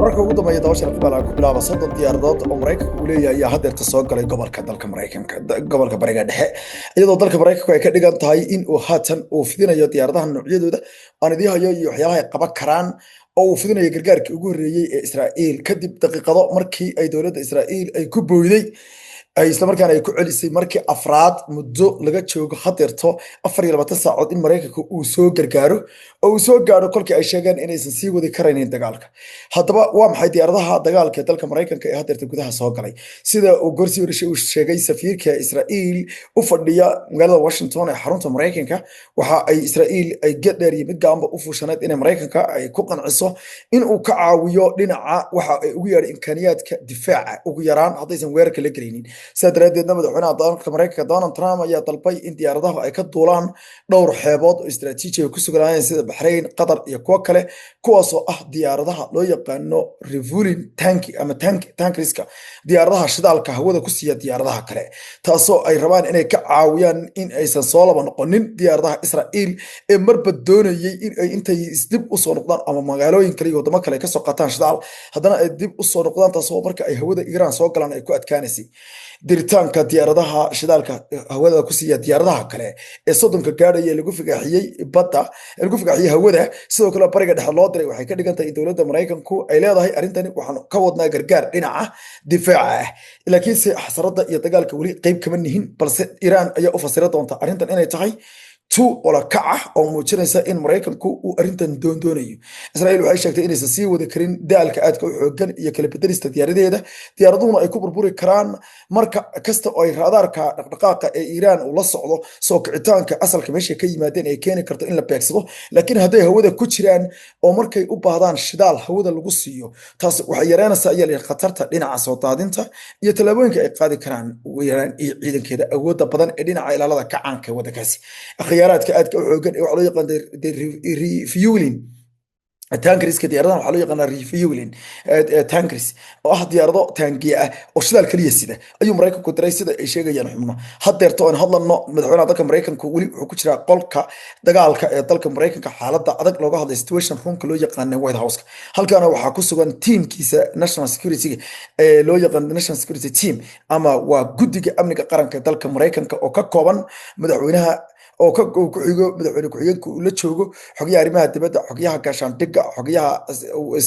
marka ugu dambeeya dabasha qiimaha ku bilaaba 30 diyaaradood oo Mareykanka uu leeyahay ayaa hadda soo galay gobolka dalka Mareykanka gobolka bariga dhexe iyadoo dalka Mareykanka ay ka dhigan tahay in uu haatan uu fidinayo diyaaradaha noocyadooda aan idii hayo iyo waxyaalaha ay qaban karaan oo uu fidinayo gargaarkii ugu horeeyay ee Israa'iil kadib daqiiqado markii ay dowladda Israa'iil ay ku booyday ay isla markaana ay ku celisay markii afraad muddo laga joogo hadeerto 24 saacood in Mareykanka uu soo gargaaro oo uu soo gaaro kolkii ay sheegeen inaysan sii wadi karaynin dagaalka haddaba waa maxay diyaaradaha dagaalka ee dalka Mareykanka ee hadeerta gudaha soo galay sida uu gorsi warishay uu sheegay safiirka Israa'iil u fadhiya magaalada Washington ee xarunta Mareykanka waxa ay Israa'iil ay gadheer iyo mid gaanba u fuushanayd in Mareykanka ay ku qanciso in uu ka caawiyo dhinaca waxa ay ugu yeedhay imkaaniyaadka difaaca ugu yaraan haddaysan weerarka la gelinin saadaradeedna madaxweynaha dalka Mareykanka Donald Trump ayaa dalbay in diyaaradaha ay ka duulaan dhowr xeebood oo istiraatiiji ah ku sugnaayeen sida Bahrain, Qatar iyo kuwa kale kuwaas oo ah diyaaradaha loo yaqaano refueling tank ama tankriska diyaaradaha shidaalka hawada ku siiya diyaaradaha kale taasoo ay rabaan inay ka caawiyaan in aysan soo laba noqonin diyaaradaha Israa'iil ee marba doonayay in ay intay dib u soo noqdaan ama magaalooyin kale iyo wadamo kale ka soo qaataan shidaal haddana ay dib u soo noqdaan taasoo marka ay hawada Iran soo galaan ay ku adkaanaysi diritaanka diyaaradaha shidaalka hawada ku siiya diyaaradaha kale ee soddonka gaadhaya lagu figaxiyay badda lagu figaxiyay hawada sidoo kale bariga dhexe loo diray waxay ka dhigan tahay in dowladda Mareykanku ay leedahay arintani waxaan ka wadnaa gargaar dhinaca difaaca ah laakiin si xasarada iyo dagaalka wali qayb kama nihin balse Iran ayaa u fasira doonta arintan inay tahay tu wala kaca oo muujinaysa in Mareykanku uu arintan doonayo Israa'iil waxay sheegtay inaysan sii wadi karin daalka aadka u xooggan iyo kala bedelista diyaaradeeda diyaaraduna ay ku burburi karaan marka kasta oo ay raadarka dhaqdhaqaaqa ee Iran uu la socdo soo kicitaanka asalka meesha ka yimaadeen ay keeni karto in la beegsado laakiin hadday hawada ku jiraan oo markay u baahdaan shidaal hawada lagu siiyo taas waxay yareynaysaa ayaa khatarta dhinaca soo daadinta iyo talaabooyinka ay qaadi karaan Iran iyo ciidankeeda awoodda badan ee dhinaca ilaalada kacaanka wadakaasi khiyaraadka aadka u xoogan ee waxa loo yaqaan refueling tankriska diyaaradaha waxa loo yaqaan refueling tankris oo ah diyaarado taangiya ah oo shidaal kaliya sida ayuu Mareykanku diray sida ay sheegayaan xubno hadeerto aan hadlano madaxweynaha dalka Mareykanku wali wuxuu ku jiraa qolka dagaalka ee dalka Mareykanka xaaladda adag looga hadlay situation roomka loo yaqaan White House halkaana waxaa ku sugan teamkiisa national security ee loo yaqaan national security team ama waa guddiga amniga qaranka ee dalka Mareykanka oo ka kooban madaxweynaha oo ka ku xigo madaxweyne ku-xigeenku la joogo xogayaha arrimaha dibadda xogayaha gaashaandhigga xogayaha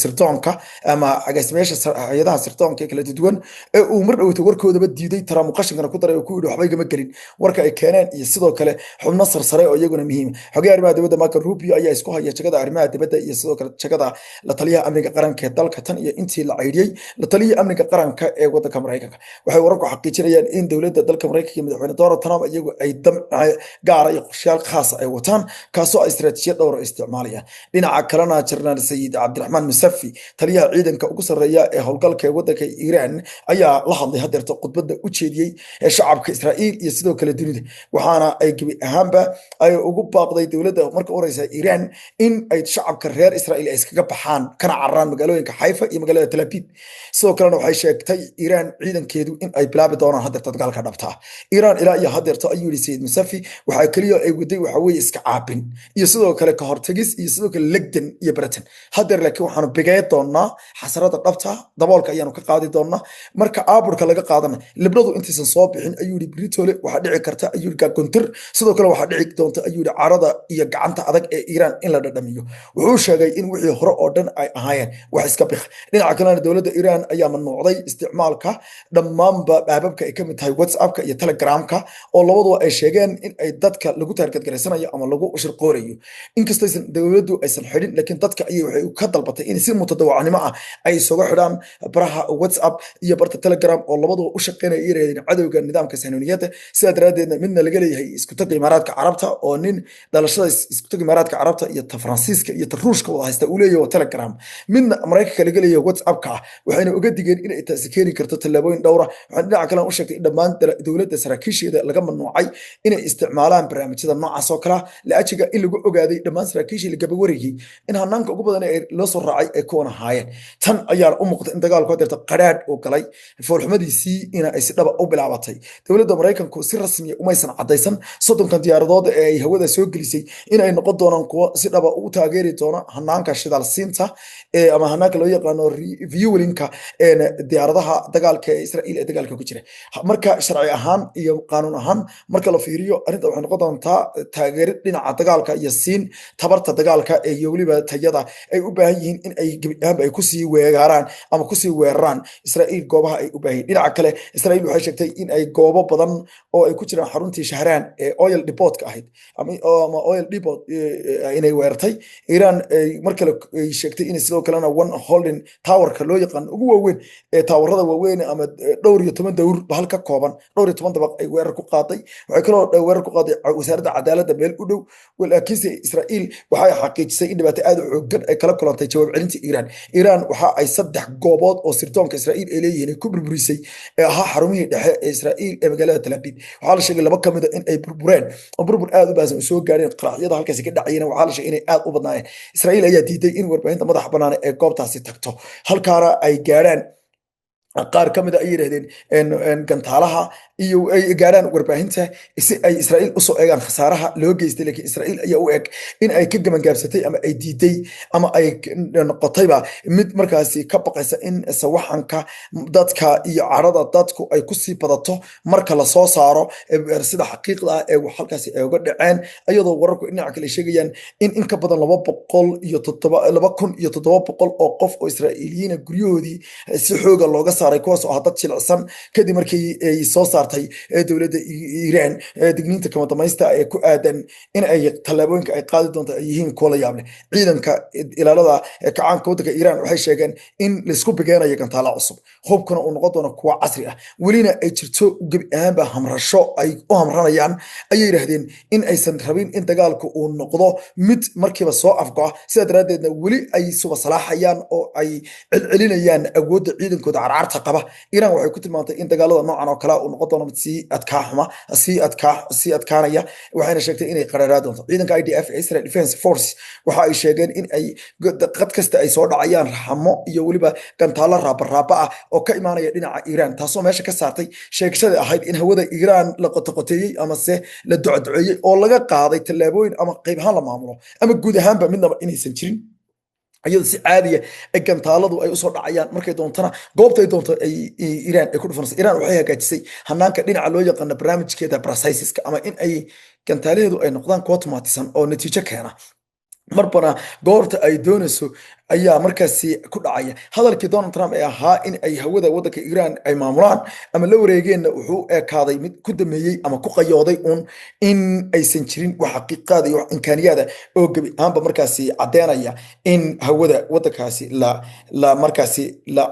sirdoonka ama agaasimayaasha hay'adaha sirdoonka ee kala duwan ee uu mar dhowto warkoodaba diiday Trump qashinkana ku daray oo ku yidhi waxba igama gelin warka ay keeneen iyo sidoo kale xubno sarsare oo iyaguna muhiim xogayaha arrimaha dibadda Marco Rubio ayaa isku haya jagada arrimaha dibadda iyo sidoo kale jagada la taliyaha amniga qaranka ee dalka tan iyo intii la ceyriyay la taliyaha amniga qaranka ee waddanka Mareykanka waxay wararku xaqiijinayaan in dowladda dalka Mareykanka iyo madaxweyne Donald Trump iyagu ay dam gaar ah qorshayaal khaas ah ay wataan kaasoo istiraatiijiyad dhowr isticmaalaya dhinaca kalena Jarnaal Sayid Cabdiraxmaan Musafi taliyaha ciidanka ugu sareeya ee howlgalka waddanka Iran ayaa la hadlay hadeerto khudbadda u jeediyay ee shacabka Israa'iil iyo sidoo kale dunida waxaana ay gabi ahaanba ay ugu baaqday dowladda marka horeysa Iran in ay shacabka reer Israa'iil ay iskaga baxaan kana cararaan magaalooyinka Haifa iyo magaalada Tel Aviv sidoo kale waxay sheegtay Iran ciidankeedu in ay bilaabi doonaan hadeerto dagaalka dhabta Iran ilaa iyo hadeerto ayuu yiri Sayid Musafi waxa kaliya ay waday waxa weeye iska caabin iyo sidoo kale ka hortagis iyo sidoo kale legdan iyo baratan hadeer laakiin waxaanu bigay doonaa xasarada dhabta daboolka ayaanu ka qaadi doonaa marka aaburka laga qaadana libnadu intaysan soo bixin ayuu yiri Britole waxa dhici karta ayuu yiri gontir sidoo kale waxa dhici doonta ayuu yiri carada iyo gacanta adag ee Iran in la dhadhamiyo wuxuu sheegay in wixii hore oo dhan ay ahaayeen wax iska bix dhinaca kale dowladda Iran ayaa mamnuucday isticmaalka dhammaan baababka ay ka mid tahay WhatsApp-ka iyo Telegram-ka oo labaduba ay sheegeen in ay dadka lagu target gareysanayo ama lagu shirqoorayo inkastoo dowladdu aysan xidhin laakiin dadka ayay waxay ka dalbatay in si mutadawacnimo ah ay soo xidhaan baraha WhatsApp iyo barta Telegram oo labaduba u shaqeynaya Iran cadawga nidaamka sahniyada sida daraadeedna midna laga leeyahay isku tag Imaaraadka Carabta oo nin dhalashada isku tag Imaaraadka Carabta iyo Faransiiska iyo Ruushka wada haysta uu leeyahay Telegram midna Mareykanka laga leeyahay WhatsApp-ka waxayna uga digeen in ay taasi keeni karto tallaabooyin dhowr ah waxaan dhinaca kale u sheegtay in dhammaan dowladda saraakiisheeda laga mamnuucay inay isticmaalaan barnaamijyada noocaas oo kala la ajiga in lagu ogaaday dhammaan saraakiishii la gabawarayay in hanaanka ugu badan ee loo soo raacay ay kuwan ahaayeen. Tan ayaa u muuqda in dagaalku hadeerta qadhaadh uu galay, foolxumadiisii in ay si dhaba u bilaabatay. Dowladda Maraykanku si rasmi ah umaysan cadaysan 30 diyaaradood ee ay hawada soo gelisay in ay noqon doonaan kuwo si dhaba u taageeri doona hanaanka shidaal siinta ama hanaanka loo yaqaano refuelinka diyaaradaha dagaalka ee Israa'iil ee dagaalka ku jira. Marka sharci ahaan iyo qaanuun ahaan marka la fiiriyo arrinta waxay noqon doontaa taageerid dhinaca dagaalka iyo siin tabarta dagaalka iyo weliba tayada ay u baahan yihiin in ay gabiyaanba ay kusii weeraraan ama kusii weeraraan Israa'iil goobaha ay u baahan yihiin. Dhinaca kale Israa'iil waxay sheegtay in ay goobo badan oo ay ku jiraan xaruntii Shahraan ee oil depot ka ahayd ama oil depot inay weerartay. Iran mar kale ay sheegtay in sidoo kalena one holding tower-ka loo yaqaan ugu waaweyn ee taawarada waaweyn ama dhowr iyo 10 dawr bahal ka kooban dhowr iyo 10 dabaq ay weerar ku qaaday. Waxay kaloo weerar ku qaaday wasaaradda cadaaladda meel u dhow, laakiinse Israa'iil waxay xaqiijisay in dhibaato aad u xooggan ay kala kulantay jawaab celinta Iran. Iran waxa ay 3 goobood oo sirdoonka Israa'iil ay leeyihiin ku burburisay ee ahaa xarumihii dhexe ee Israa'iil ee magaalada Tel Aviv. Waxaa la sheegay 2 kamid ah in ay burbureen oo burbur aad u baahan soo gaareen qaraxyada halkaas ka dhacayna. Waxaa la sheegay inay aad u badnaayeen. Israa'iil ayaa diiday in warbaahinta madax bannaan ee goobtaasi tagto, halkaana ay gaaraan qaar ka mid ah ay yiraahdeen gantaalaha iyo ay gaaraan warbaahinta si ay Israa'iil u soo eegaan khasaaraha loo geystay. Laakiin Israa'iil ayaa u eg in ay ka gaabsatay ama ay diiday ama ay noqotayba mid markaasi ka baqaysa in sawaxanka dadka iyo carada dadku ay ku sii badato marka la soo saaro sida xaqiiqda ah ee halkaasi ay uga dhaceen. Iyadoo wararku dhinaca kale sheegayaan in ka badan 2,700 oo qof oo Israa'iiliyiin guryahoodii si xooga looga saaray, kuwaas oo dad jilicsan kadib markii ay soo saartay dowladda Iran digniinta kama dameysta ee ku aadan in ay tallaabooyinka ay qaadi doonto ay yihiin kuwo la yaab leh. Ciidanka ilaalada kacaanka waddanka Iran waxay sheegeen in la isku bigeenayo gantaalo cusub, hubkuna uu noqon doono kuwo casri ah, welina ay jirto gabi ahaanba hamrasho ay u hamranayaan. Ayay yiraahdeen in aysan rabin in dagaalku uu noqdo mid markiiba soo afgo'a, sidaa daraaddeedna weli ay suba salaaxayaan oo ay celcelinayaan awoodda ciidankooda carcarta qaba. Iran waxay ku tilmaantay in dagaalada noocan oo kale uu noqon doono mid sii adkaanaya, waxayna sheegtay inay qararaa doonto. Ciidanka IDF ee Israel Defense Force waxa ay sheegeen in ay qad kasta ay soo dhacayaan raxamo iyo weliba gantaalo raaba ah oo ka imaanaya dhinaca Iran, taasoo meesha ka saartay sheegashada ahayd in hawada Iran la qotoqoteeyay ama se la ducduceeyay oo laga qaaday tallaabooyin ama qayb ahaan la maamulo ama guud ahaanba midnaba inaysan jirin. iyadoo si caadiya ay gantaaladu ay usoo dhacayaan markay doontana goobtay doonto ay Iran ay ku dhufanayso. Iran waxay hagaajisay hanaanka dhinaca loo yaqaan barnaamijkeeda processes ama in ay gantaalaheedu ay noqdaan kuwo automatisan oo natiijo keena marbana goorta ay doonayso ayaa markaasi ku dhacaya. Hadalkii Donald Trump ee ahaa in ay hawada waddanka Iran ay maamulaan ama la wareegeenna wuxuu ekaaday mid ku dameeyey ama ku qayooday in aysan jirin wax xaqiiqaad iyo wax imkaaniyada oo gabi ahaanba markaasi cadeynaya in hawada waddankaasi markaasi la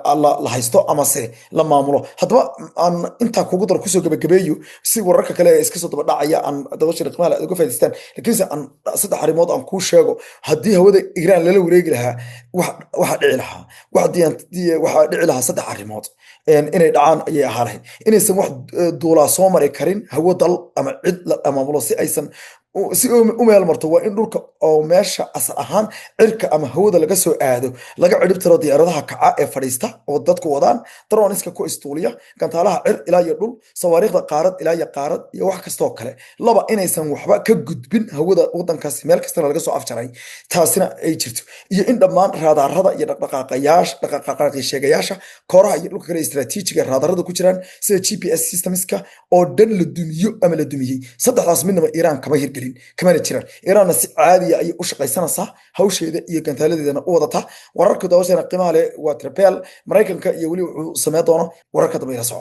haysto ama se la maamulo. Haddaba aan intaa kugu dar kusoo gabagabeeyo si wararka kale iska soo daba dhacaya aan dabashada qiimaha uga faa'iideystaan. Laakiinse aan 3 arrimood aan kuu sheego, haddii hawada Iran lala wareegi lahaa waxa dhici lahaa 3 arrimood inay dhacaan ayay ahaa lahayd. Inaysan wax duulaa soo mari karin hawo dal ama cid la maamulo si aysan si u meel marto. Waa in dhulka oo meesha asal ahaan cirka ama hawada laga soo aado laga cirib tiro diyaaradaha kaca ee fadhiista oo dadku wadaan, droniska ku istuuliya, gantaalaha cir ilaa iyo dhul, sawaariikhda qaarad ilaa iyo qaarad iyo wax kastoo kale. 2 inaysan waxba ka gudbin hawada waddankaasi meel kastana laga soo afjaray, taasina ay jirto. Iyo in dhammaan raadarada iyo dhaqdhaqaaqi sheegayaasha kooraha iyo dhulka kale istiraatiijiga raadarada ku jiraan sida GPS systemska oo dhan la dumiyo ama la dumiyey. 3daas midnaba Iran kama hirgelin kamana jiraan. Iranna si caadiya ay u shaqaysanaysaa hawsheeda iyo gantaaladeedana u wadata. Wararka dabashana qiimaha leh waa Tripel Maraykanka iyo weli wuxuu sameyn doono wararka dambe ila socdo.